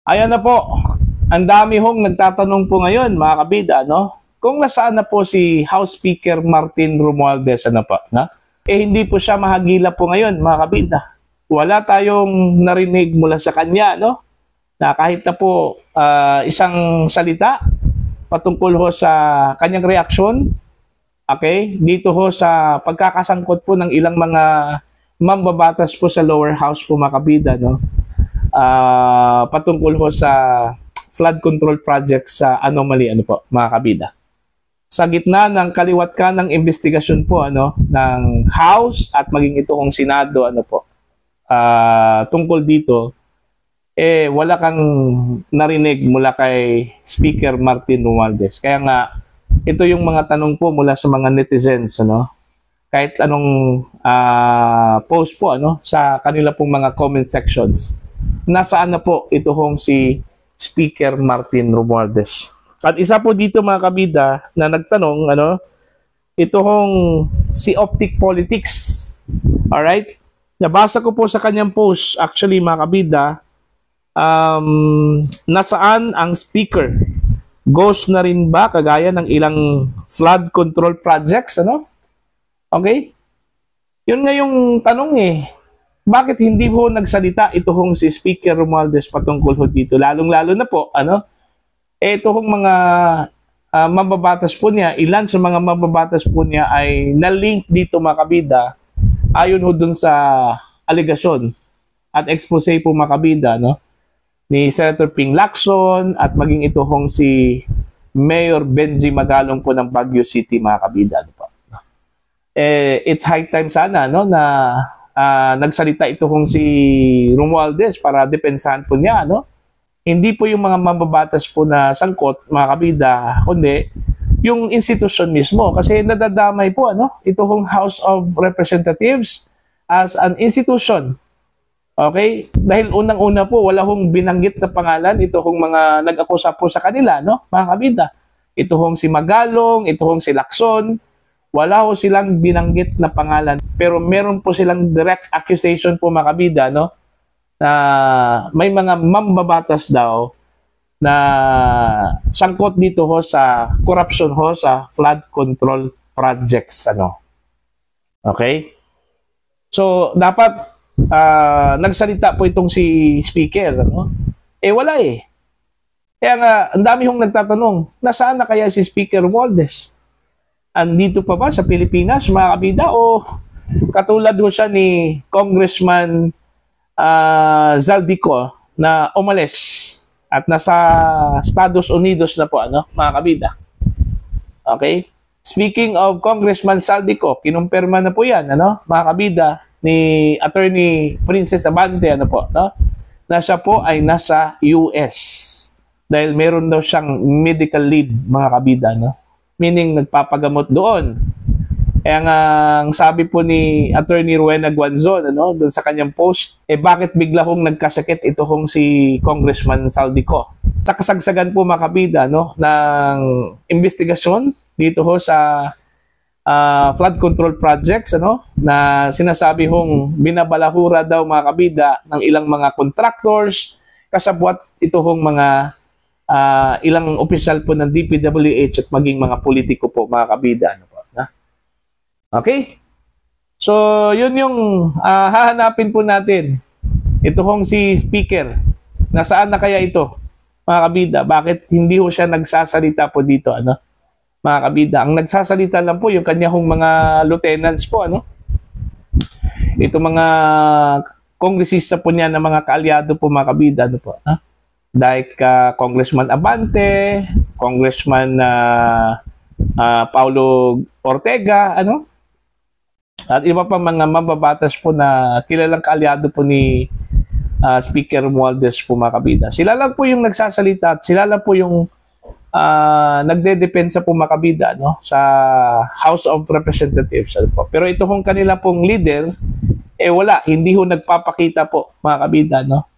Ayan na po. Ang dami hong nagtatanong po ngayon, mga kabida, no? Kung nasaan na po si House Speaker Martin Romualdez, ano po, na? Hindi po siya mahagila po ngayon, mga kabida. Wala tayong narinig mula sa kanya, no? Na kahit na po isang salita patungkol ho sa kanyang reaksyon, okay? Dito ho sa pagkakasangkot po ng ilang mga mambabatas po sa lower house po, mga kabida, no? Patungkol ho sa flood control project sa anomaly, ano po, mga kabida. Sa gitna ng kaliwat ka ng investigasyon po, ano, ng House at maging ito kong Senado, ano po, tungkol dito, wala kang narinig mula kay Speaker Martin Romualdez. Kaya nga, ito yung mga tanong po mula sa mga netizens, ano, kahit anong post po, ano, sa kanila pong mga comment sections. Nasaan na po ito hong si Speaker Martin Romualdez. At isa po dito, mga kabida, na nagtanong, ano, ito hong si Optic Politics. Alright? Nabasa ko po sa kanyang post, actually, mga kabida, nasaan ang speaker? Ghost na rin ba, kagaya ng ilang flood control projects, ano? Okay? Yun nga yung tanong bakit hindi po nagsalita ito hong si Speaker Romualdez patungkol ho dito? Lalong-lalo na po, ano? Ito hong mga mababatas po niya, ilan sa mga mababatas po niya ay na-link dito, mga kabida, ayon ho dun sa aligasyon at expose po, mga kabida, no? Ni Senator Ping Lacson at maging ito hong si Mayor Benji Magalong po ng Baguio City, mga kabida. Ano po? It's high time sana, no, na nagsalita ito kung si Romualdez para depensahan po niya, no? Hindi po yung mga mababatas po na sangkot, mga kabida, kundi yung institution mismo. Kasi nadadamay po, ano, ito kong House of Representatives as an institution. Okay? Dahil unang-una po, wala hong binanggit na pangalan, ito kong mga nag-akusa po sa kanila, no, mga kabida. Ito hong si Magalong, ito hong si Lacson, wala ho silang binanggit na pangalan, pero meron po silang direct accusation po, mga kabida, no, na may mga mambabatas daw na sangkot dito ho sa corruption ho sa flood control projects, ano. Okay? So, dapat nagsalita po itong si speaker, ano. Wala Kaya nga, ang dami hong nagtatanong, nasaan na kaya si Speaker Romualdez? Andito pa ba sa Pilipinas, mga kabida, o katulad ho siya ni Congressman Zaldico na umalis at nasa Estados Unidos na po, ano, mga kabida. Okay? Speaking of Congressman Zaldico, kinumpirma na po yan, ano, mga kabida, ni Attorney Princess Abante, ano po, no? Na siya po ay nasa US dahil meron daw siyang medical leave, mga kabida, no? Meaning nagpapagamot doon. Kaya nga, ang sabi po ni Attorney Rowena Guanzon, ano, doon sa kanyang post, bakit bigla hong nagkasakit ito hong si Congressman Zaldico? Takasagsagan po, mga kabida, no, ng investigasyon dito ho sa flood control projects, ano, na sinasabi hong binabalahura daw, mga kabida, ng ilang mga contractors, kasabwat ito hong mga ilang opisyal po ng DPWH at maging mga politiko po, mga kabida. Ano po, na? Okay? So, yun yung hahanapin po natin. Ito hong si speaker. Nasaan na kaya ito, mga kabida? Bakit hindi ho siya nagsasalita po dito, ano? Mga kabida, ang nagsasalita lang po yung kanya hong mga lieutenants po, ano? Ito mga kongresista po niya na mga kaalyado po, mga kabida, ano po, ha? Like Congressman Abante, Congressman Paulo Ortega, ano? At iba pa mga mababatas po na kilalang kaalyado po ni Speaker Romualdez po, mga kabida. Sila lang po yung nagsasalita at sila lang po yung nagdedepensa po, mga kabida, no, sa House of Representatives, ano po. Pero ito hong kanila pong leader, wala, hindi ho nagpapakita po, mga kabida, no.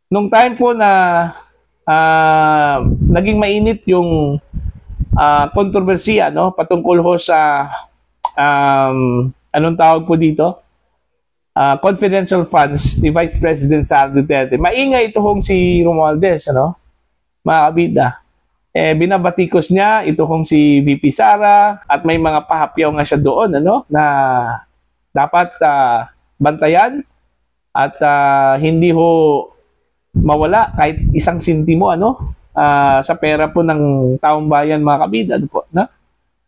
Nung time po na naging mainit yung kontrobersiya, no, patungkol ho sa anong tawag po dito? confidential funds ni Vice President Sara Duterte. Maingay ito hong si Romualdez, ano? Mga kabida. Binabatikos niya ito hong si VP Sara at may mga pahapyaw nga siya doon, ano? Na dapat bantayan at hindi ho mawala kahit isang sintimo, ano? Sa pera po ng taong bayan, mga kabida, ano po, na?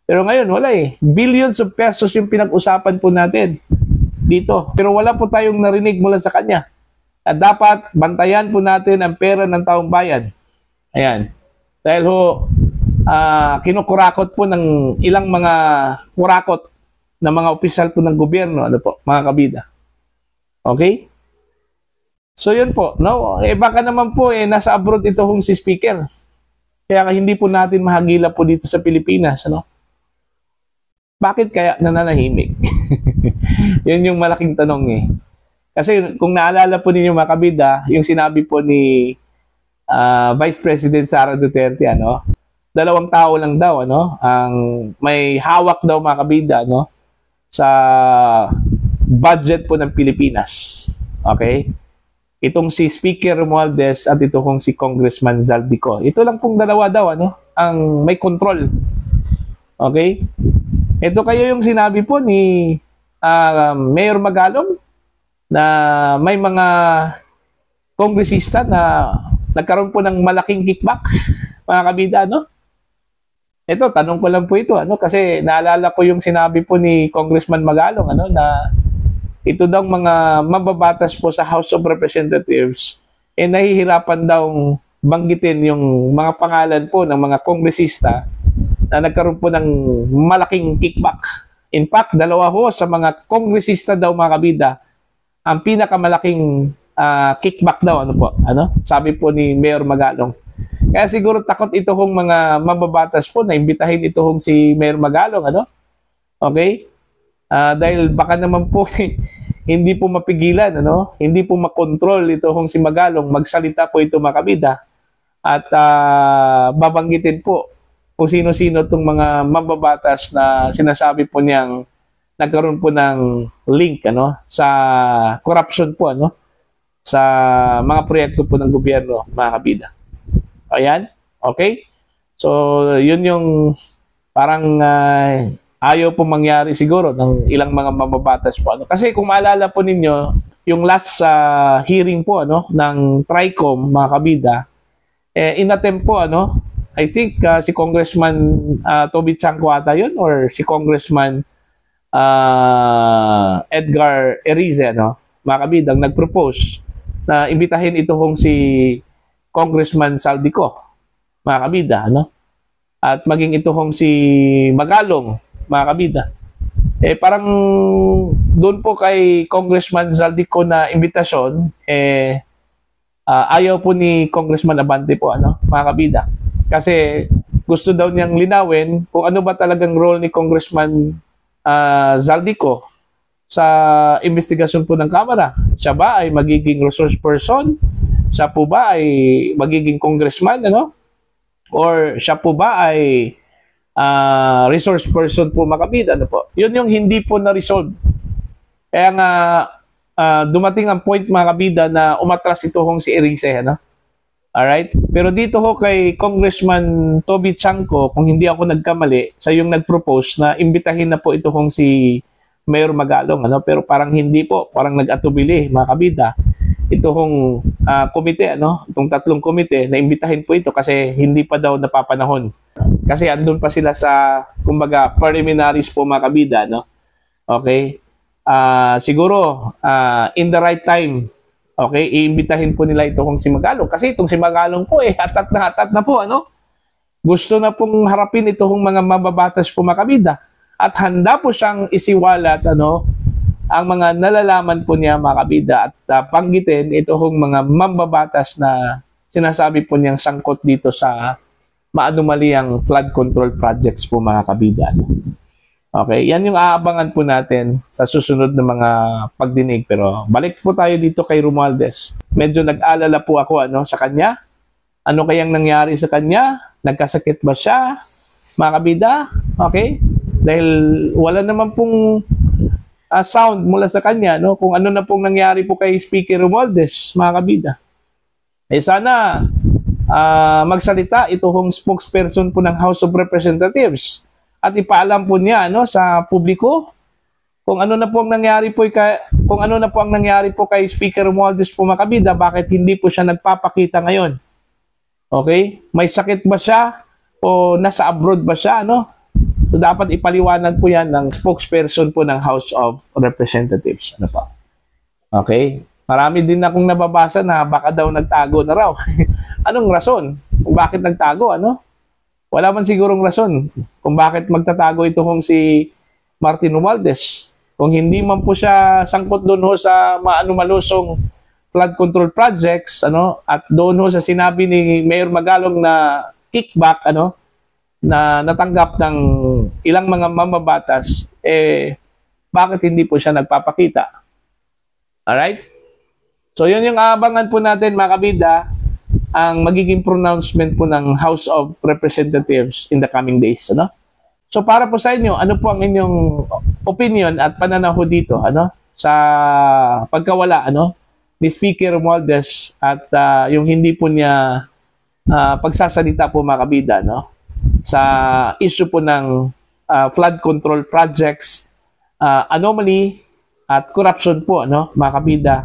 Pero ngayon, wala eh. Billions of pesos yung pinag-usapan po natin dito. Pero wala po tayong narinig mula sa kanya. At dapat bantayan po natin ang pera ng taong bayan. Ayan. Dahil ho, kinukurakot po ng ilang mga kurakot na mga opisyal po ng gobyerno, ano po, mga kabida. Okay? So yun po, no? Baka naman po nasa abroad ito hong si speaker. Kaya hindi po natin mahagila po dito sa Pilipinas, ano? Bakit kaya nananahimik? Yun yung malaking tanong eh. Kasi kung naalala po ninyo, mga kabida, yung sinabi po ni Vice President Sara Duterte, ano? 2 tao lang daw, ano? Ang may hawak daw, mga kabida, no? Sa budget po ng Pilipinas. Okay? Itong si Speaker Romualdez at ito kong si Congressman Zaldico. Ito lang pong dalawa daw, ano? Ang may control. Okay? Ito kayo yung sinabi po ni Mayor Magalong na may mga kongresista na nagkaroon po ng malaking kickback, mga kabida, no? Ito, tanong ko lang po ito, ano? Kasi naalala ko yung sinabi po ni Congressman Magalong, ano, na ito daw mga mababatas po sa House of Representatives, nahihirapan daw banggitin yung mga pangalan po ng mga kongresista na nagkaroon po ng malaking kickback. In fact, 2 ho sa mga kongresista daw, mga kabida, ang pinakamalaking kickback daw, ano po, ano? Sabi po ni Mayor Magalong. Kaya siguro takot ito hong mga mababatas po na imbitahin ito hong si Mayor Magalong, ano? Okay? Dahil baka naman po hindi po mapigilan, ano? Hindi po makontrol ito hong si Magalong, magsalita po ito, mga kabida, at babanggitin po kung sino-sino itong mga mababatas na sinasabi po niyang nagkaroon po ng link, ano, sa corruption po, ano, sa mga proyekto po ng gobyerno, mga kabida. Ayan, okay? So, yun yung parang ayaw po mangyari siguro ng ilang mga mababatas po, ano. Kasi kung maalala po ninyo, yung last hearing po, ano, ng TRICOM, mga kabida, inattempt po, ano, I think si Congressman Toby Chanco ata yun, or si Congressman Edgar Erice, no? Mga kabidang nag-propose na imbitahin ito hong si Congressman Zaldico, mga kabida, no? At maging ito hong si Magalong, mga kabida. Parang doon po kay Congressman Zaldico na imbitasyon, ayaw po ni Congressman Abante po, ano, mga kabida. Kasi gusto daw niyang linawin kung ano ba talagang role ni Congressman Zaldico sa investigasyon po ng Kamara. Siya ba ay magiging resource person? Siya po ba ay magiging congressman, ano? Or siya po ba ay resource person po, mga kabida, ano po? Yun yung hindi po na-resolve. Kaya nga dumating ang point, mga kabida, na umatras ito hong si Erice, ano? Alright? Pero dito ho kay Congressman Toby Chanco, kung hindi ako nagkamali, sa yung nag-propose na imbitahin na po ito hong si Mayor Magalong, ano? Pero parang hindi po, parang nag-atubili, mga kabida. Ito hong komite, ano? Itong 3 komite, na imbitahin po ito kasi hindi pa daw napapanahon. Kasi andun pa sila sa, kumbaga, preliminaries po, mga kabida, no? Okay? Siguro, in the right time, okay, iimbitahin po nila ito kung si Magalong. Kasi itong si Magalong po, hatat na po, ano? Gusto na pong harapin ito kung mga mababatas po, mga kabida. At handa po siyang isiwalat, ano, ang mga nalalaman po niya, mga kabida, at panggitin ito kung mga mababatas na sinasabi po niyang sangkot dito sa maanumaliyang flood control projects po, mga kabida, ano? Okay, yan yung aabangan po natin sa susunod na mga pagdinig. Pero balik po tayo dito kay Romualdez. Medyo nag-alala po ako, ano, sa kanya. Ano kayang nangyari sa kanya? Nagkasakit ba siya? Mga kabida? Okay? Dahil wala naman pong sound mula sa kanya, no? Kung ano na pong nangyari po kay Speaker Romualdez, mga kabida. Sana magsalita itong spokesperson po ng House of Representatives at ipaalam po niya, no, sa publiko kung ano na po ang nangyari po kay Speaker Romualdez po, mga kabida, bakit hindi po siya nagpapakita ngayon. Okay? May sakit ba siya o nasa abroad ba siya, no? So dapat ipaliwanag po yan ng spokesperson po ng House of Representatives. Ano pa? Okay? Marami din akong nababasa na baka daw nagtago na raw. Anong rason? Kung bakit nagtago, ano? Wala man sigurong rason kung bakit magtatago ito kung si Martin Romualdez. Kung hindi man po siya sangkot doon ho sa malusong flood control projects, ano, at doon ho sa sinabi ni Mayor Magalong na kickback, ano, na natanggap ng ilang mga mamabatas, bakit hindi po siya nagpapakita? Alright? So, yun yung aabangan po natin, mga kabida, ang magiging pronouncement po ng House of Representatives in the coming days, ano? So, para po sa inyo, ano po ang inyong opinion at pananaw dito, ano, sa pagkawala, ano, ni Speaker Romualdez at yung hindi po niya pagsasalita po, mga kabida, no, sa issue po ng flood control projects, anomaly at corruption po, ano, mga kabida,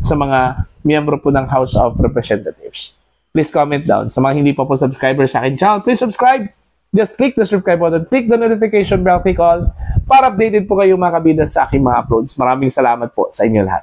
sa mga miyembro po ng House of Representatives. Please comment down. Sa mga hindi pa po subscriber sa akin channel, please subscribe. Just click the subscribe button, click the notification bell, click all para updated po kayo, mga kabida, sa aking mga uploads. Maraming salamat po sa inyo lahat.